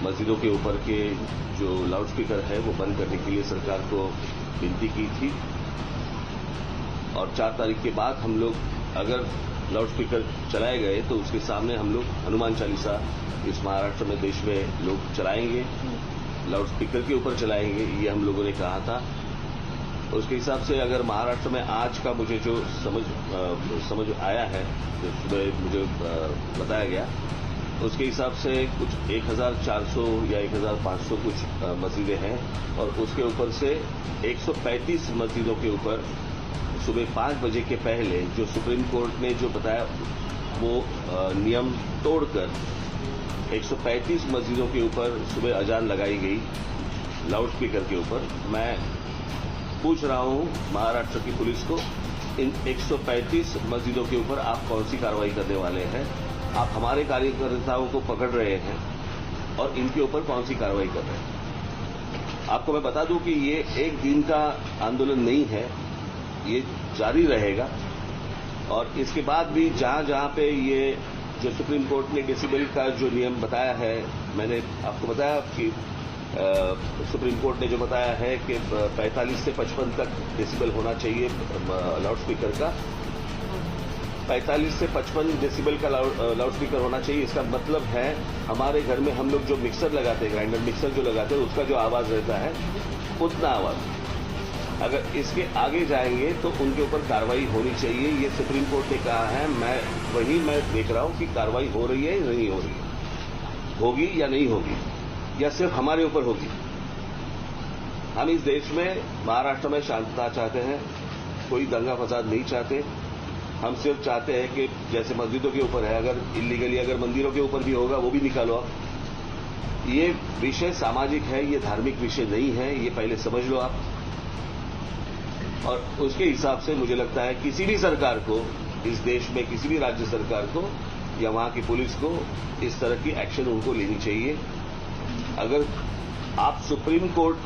मस्जिदों के ऊपर के जो लाउडस्पीकर है वो बंद करने के लिए सरकार को विनती की थी और 4 तारीख के बाद हम लोग अगर लाउडस्पीकर चलाए गए तो उसके सामने हम लोग हनुमान चालीसा इस महाराष्ट्र में देश में लोग चलाएंगे, लाउडस्पीकर के ऊपर चलाएंगे, ये हम लोगों ने कहा था। उसके हिसाब से अगर महाराष्ट्र में आज का मुझे जो समझ आया है, जो सुबह मुझे बताया गया, उसके हिसाब से कुछ 1400 या 1500 कुछ मस्जिदें हैं और उसके ऊपर से 135 मस्जिदों के ऊपर सुबह 5 बजे के पहले जो सुप्रीम कोर्ट ने जो बताया वो नियम तोड़कर 135 मस्जिदों के ऊपर सुबह अजान लगाई गई लाउडस्पीकर के ऊपर। मैं पूछ रहा हूं महाराष्ट्र की पुलिस को, इन 135 मस्जिदों के ऊपर आप कौन सी कार्रवाई करने वाले हैं? आप हमारे कार्यकर्ताओं को पकड़ रहे हैं और इनके ऊपर कौन सी कार्रवाई कर रहे हैं? आपको मैं बता दूं कि ये एक दिन का आंदोलन नहीं है, ये जारी रहेगा और इसके बाद भी जहां जहां पे ये जो सुप्रीम कोर्ट ने डेसिबल का जो नियम बताया है, मैंने आपको बताया कि सुप्रीम कोर्ट ने जो बताया है कि 45 से 55 तक डेसिबल होना चाहिए लाउडस्पीकर का, 45 से 55 डेसिबल का लाउडस्पीकर होना चाहिए। इसका मतलब है हमारे घर में हम लोग जो मिक्सर लगाते हैं, ग्राइंडर मिक्सर जो लगाते हैं, उसका जो आवाज रहता है उतना आवाज। अगर इसके आगे जाएंगे तो उनके ऊपर कार्रवाई होनी चाहिए, ये सुप्रीम कोर्ट ने कहा है। मैं देख रहा हूं कि कार्रवाई हो रही है या नहीं हो रही है, होगी या नहीं होगी, या सिर्फ हमारे ऊपर होगी। हम इस देश में महाराष्ट्र में शांतता चाहते हैं, कोई दंगा फसाद नहीं चाहते। हम सिर्फ चाहते हैं कि जैसे मस्जिदों के ऊपर है, अगर इलीगली अगर मंदिरों के ऊपर भी होगा वो भी निकालो आप। ये विषय सामाजिक है, ये धार्मिक विषय नहीं है, ये पहले समझ लो आप। और उसके हिसाब से मुझे लगता है किसी भी सरकार को इस देश में, किसी भी राज्य सरकार को या वहां की पुलिस को इस तरह की एक्शन उनको लेनी चाहिए। अगर आप सुप्रीम कोर्ट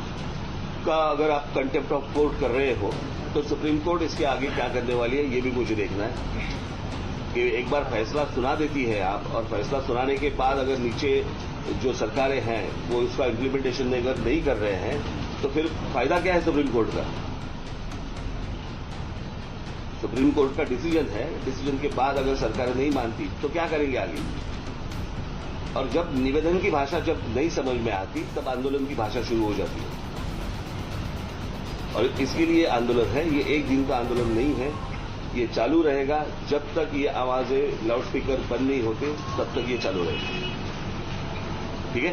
का अगर आप कंटेम्प्ट ऑफ कोर्ट कर रहे हो तो सुप्रीम कोर्ट इसके आगे क्या करने वाली है ये भी मुझे देखना है। कि एक बार फैसला सुना देती है आप, और फैसला सुनाने के बाद अगर नीचे जो सरकारें हैं वो इसका इम्प्लीमेंटेशन अगर नहीं कर रहे हैं तो फिर फायदा क्या है सुप्रीम कोर्ट का? सुप्रीम कोर्ट का डिसीजन है, डिसीजन के बाद अगर सरकारें नहीं मानती तो क्या करेंगे आगे? और जब निवेदन की भाषा जब नहीं समझ में आती तब आंदोलन की भाषा शुरू हो जाती है। और इसके लिए आंदोलन है, ये एक दिन का आंदोलन नहीं है, ये चालू रहेगा जब तक ये आवाजें लाउडस्पीकर बंद नहीं होते, तब तक ये चालू रहेगा। ठीक है।